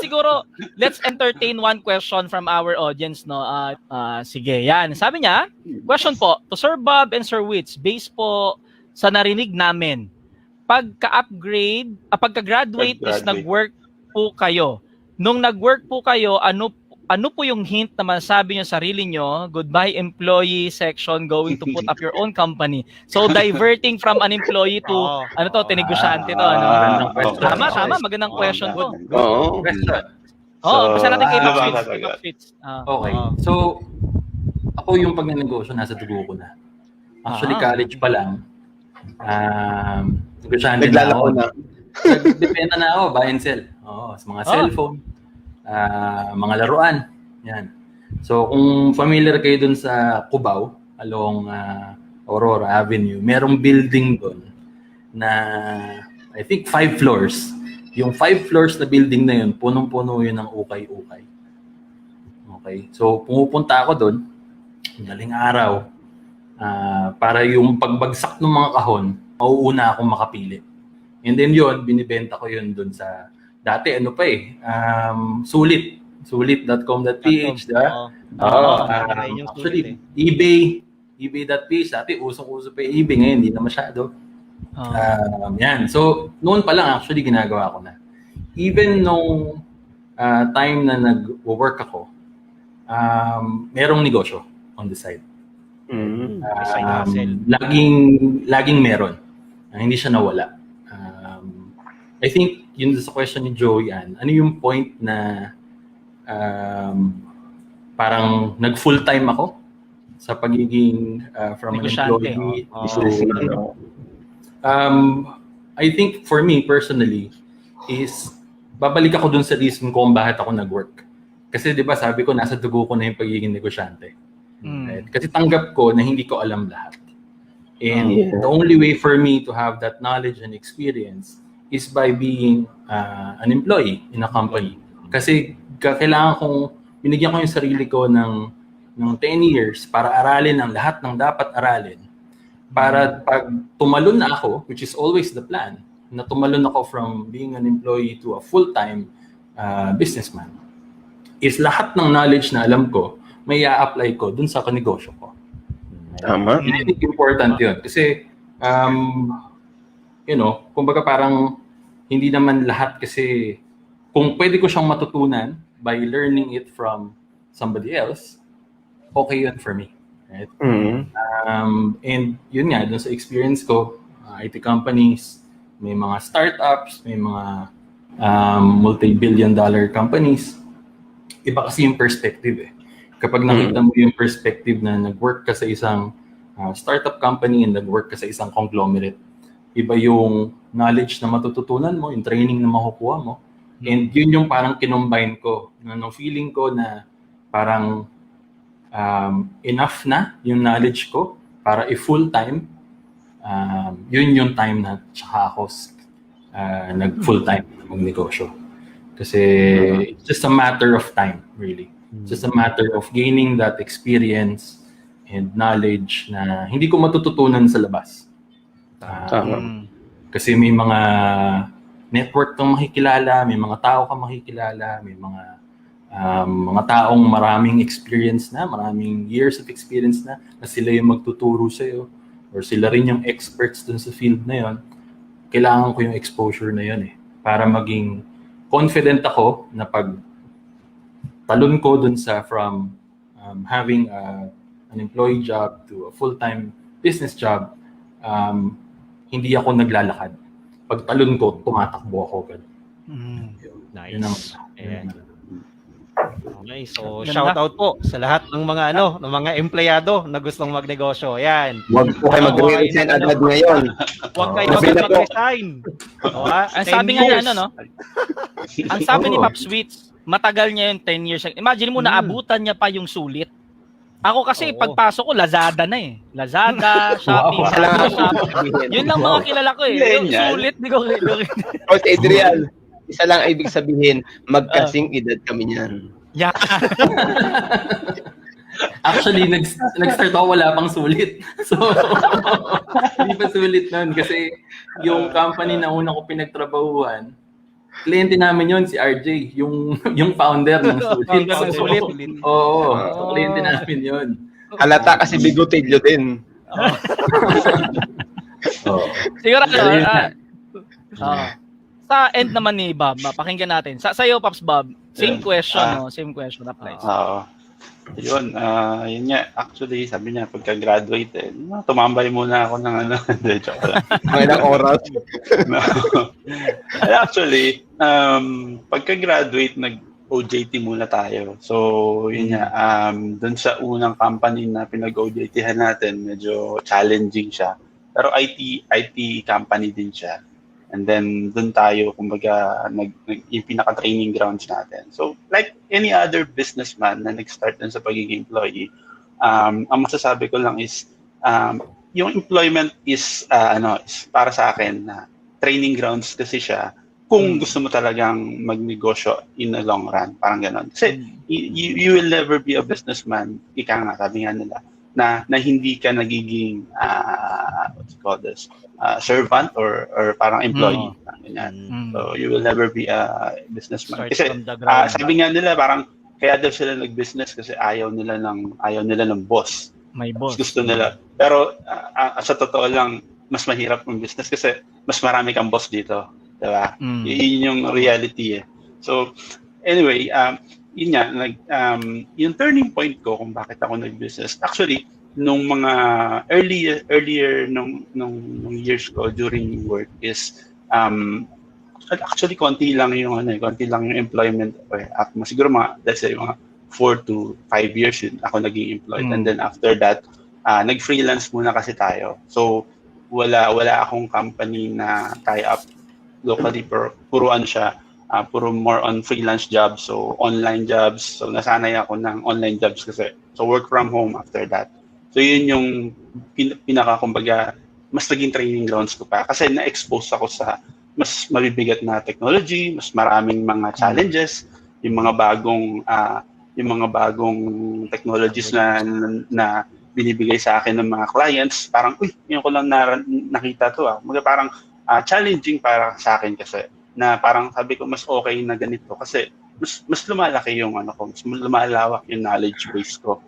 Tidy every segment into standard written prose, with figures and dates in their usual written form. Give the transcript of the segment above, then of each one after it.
siguro, let's entertain one question from our audience, no? Sige, yan. Sabi niya, question po, to Sir Bob and Sir Wits, based po sa narinig namin, pagka-graduate is nag-work po kayo. Nung nag-work po kayo, ano po yung hint na masasabi nyo sarili nyo, goodbye employee section, going to put up your own company. So diverting from an employee to, negosyante to. Tama, magandang question to. Oo. Basta natin kay Fitz. Okay. So, ako yung pagnenegosyo, nasa dugo ko na. Actually, college pa lang. Negosyante na ako. Dependa na ako, buy and sell. Sa mga cellphone. Mga laruan. Yan. So, kung familiar kayo dun sa Cubao, along Aurora Avenue, merong building dun na, I think, 5 floors. Yung 5 floors na building na yun, punong-puno yun ng ukay-ukay. Okay? So, pumupunta ako dun, daling araw, para yung pagbagsak ng mga kahon, mauuna akong makapili. And then yun, binibenta ko yun dun sa dati sulit.com.ph, diba? Actually, ebay.ph, dati usong-uso pa yung eBay, ngayon hindi na masyado. Yan. So, noon pa lang actually ginagawa ko na. Even nung time na nag-work ako, merong negosyo on the side. Laging meron. Hindi siya nawala. I think yun sa question ni Joey Ann, ano yung point na parang nag-full-time ako sa pagiging from an employee to I think for me personally is babalik ako dun sa reason ko kung bakit ako nag-work. Kasi 'di ba sabi ko nasa dugo ko na yung pagiging negosyante. Right? Kasi tanggap ko na hindi ko alam lahat. And the only way for me to have that knowledge and experience is by being an employee in a company. Kasi kailangan kong binigyan ko yung sarili ko ng 10 years para aralin ang lahat ng dapat aralin. Para pag tumalon na ako, which is always the plan, na tumalon ako from being an employee to a full-time businessman, is lahat ng knowledge na alam ko, may i-apply ko dun sa kanegosyo ko. Tama. I think important yun. Kasi, kumbaga parang hindi naman lahat kasi kung pwede ko siyang matutunan by learning it from somebody else, okay yun for me. Right? And yun nga, dun sa experience ko, IT companies, may mga startups, may mga multi-billion-dollar companies. Iba kasi yung perspective eh. Kapag nakita mo yung perspective na nag-work ka sa isang startup company and nag-work ka sa isang conglomerate, iba yung knowledge na matututunan mo, yung training na makukuha mo. And yun yung parang kinombine ko. Nung feeling ko na parang enough na yung knowledge ko para i-full-time, yun yung time na tsaka ako nag-full-time na magnegosyo. Kasi it's just a matter of time, really. It's just a matter of gaining that experience and knowledge na hindi ko matututunan sa labas. Kasi may mga network kang makikilala, may mga tao kang makikilala, may mga taong maraming experience na, maraming years of experience na sila yung magtuturo sa'yo or sila rin yung experts dun sa field na yon. Kailangan ko yung exposure na yon para maging confident ako na pag talon ko dun sa from having an employee job to a full-time business job, hindi ako naglalakad. Pag talon ko, tumatakbo ako. Nice. Okay, so shout out po sa lahat ng mga ng mga empleyado na gustong magnegosyo. Ayan. Huwag po kayo mag-resign agad ngayon. Huwag kayo mag-resign. Ang sabi nga niya ang sabi ni Pops Wits, matagal niya yung 10 years. Imagine mo, naabutan niya pa yung sulit. Ako kasi pagpasok ko, Lazada na eh. Lazada, Shopee, Shopee. Yun lang mga kilala ko eh. Yung sulit, di ko. Coach Adrian, isa lang ibig sabihin, magkasing edad kami niyan. Yeah. Actually, nag-start ako, wala pang sulit. So, hindi pa sulit nun. Kasi yung company na una ko pinagtrabahuhan, kliyente namin yun, si RJ, yung founder ng Sulit. Founder ng Sulit. Oo, kliyente namin yun. Halata kasi bigotilyo din. Oo. Siguro, Yun na. sa end naman ni Bob, pakinggan natin. Sa iyo, Pops Bob, same question, no? Same question applies. Oo. Yun nga. Actually, sabi niya, pagka-graduate, tumambay muna ako ng hindi, joke lang. Mga ilang oras. No. Actually, pagka-graduate, nag-OJT muna tayo. So, yun nga, dun sa unang company na pinag-OJT-han natin, medyo challenging siya. Pero IT company din siya. And then, dun tayo, kumbaga, yung pinaka-training grounds natin. So, like any other businessman na nag-start dun sa pagiging employee, ang masasabi ko lang is, yung employment is para sa akin na training grounds kasi siya kung gusto mo talagang magnegosyo in the long run. Parang ganon. Kasi, you will never be a businessman, ika nga, sabi nga nila, na hindi ka nagiging, what you call this, servant or parang employee. Ganyan. So, you will never be a businessman. Kasi, sabi nga nila, parang, kaya daw sila nag-business kasi ayaw nila ng boss. May boss. Gusto nila. Pero, sa totoo lang, mas mahirap ng business kasi mas marami kang boss dito. Diba? Yun yung reality eh. So, anyway, yun nga, yung turning point ko kung bakit ako nag-business, actually, nung mga earlier nung years ko during work is, actually, konti lang yung employment ko eh. Siguro let's say, mga 4 to 5 years yun ako naging employed. And then after that, nag-freelance muna kasi tayo. So, wala akong company na tie-up locally, puro siya. Puro more on freelance jobs, so online jobs. So nasanay ako ng online jobs kasi. So work from home after that. So yun yung kumbaga, mas naging training grounds ko pa. Kasi na-expose ako sa mas mabibigat na technology, mas maraming mga challenges, yung mga bagong technologies na binibigay sa akin ng mga clients. Parang, yun ko lang nakita to. Parang challenging para sa akin kasi. Na parang sabi ko mas okay na ganito kasi mas lumalaki yung mas lumalawak yung knowledge base ko.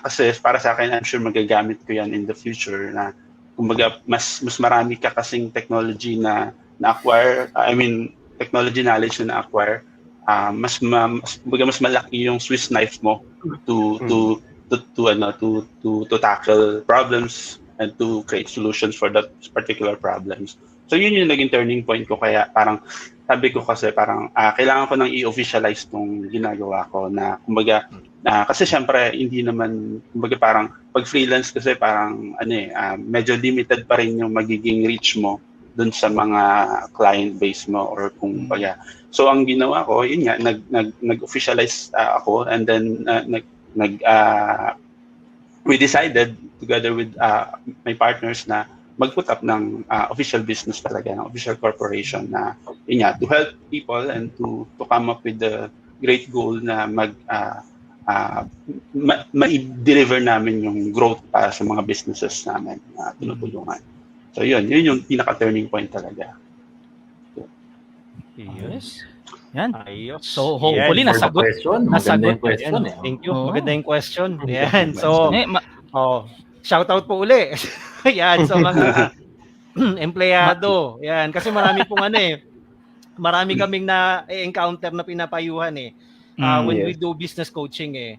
Kasi para sa akin, I'm sure magagamit ko yan in the future na kumbaga mas marami ka kasing technology na acquire, technology knowledge na acquire, mas malaki yung Swiss knife mo to tackle problems and to create solutions for that particular problems. So yun yung naging turning point ko, kaya parang sabi ko kasi parang kailangan ko nang i-officialize tong ginagawa ko na kumbaga kasi syempre hindi naman kumbaga parang pag freelance kasi parang medyo limited pa rin yung magiging reach mo dun sa mga client base mo or kumbaga. So ang ginawa ko yun nga nag-officialize ako, and then we decided together with my partners na mag-put up ng official business talaga, ng official corporation na yun nga, to help people and to come up with the great goal na ma-deliver namin yung growth para sa mga businesses namin na tinutulungan. So yun yung pinaka-turning point talaga. Yes. Yan. Ayos. So hopefully nasagot. Nasagot question. Thank you. Maganda yung question. Yan. So, shoutout po uli. Yan, so mga empleyado. Yan, kasi marami pong marami kaming na-encounter na pinapayuhan when we do business coaching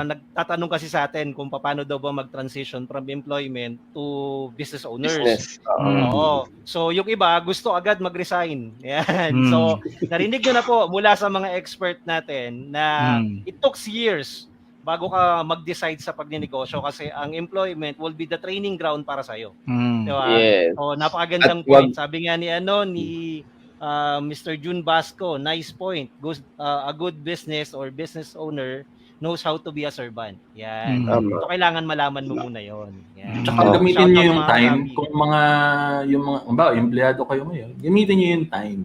nagtatanong kasi sa atin kung paano daw ba mag-transition from employment to business owners. Oo. So yung iba gusto agad mag-resign. Yan. So narinig nyo na po mula sa mga expert natin na it took years bago ka mag-decide sa pagninegosyo kasi ang employment will be the training ground para sa'yo. Diba? Yes. So, napakagandang point. Sabi nga ni Mr. June Basco, nice point. A good business or business owner knows how to be a servant. Yan. So, kailangan malaman mo muna yon. Yan. Tsaka gamitin nyo yung time kung empleyado kayo ngayon, gamitin nyo yung time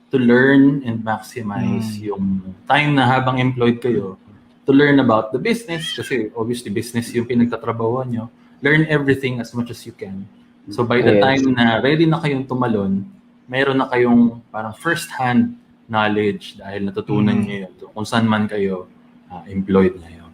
to learn and maximize yung time na habang employed kayo to learn about the business, kasi obviously business yung pinagtatrabahuan nyo. Learn everything as much as you can. So by the time na ready na kayong tumalon, mayroon na kayong parang first-hand knowledge dahil natutunan niyo yun kung saan man kayo employed ngayon.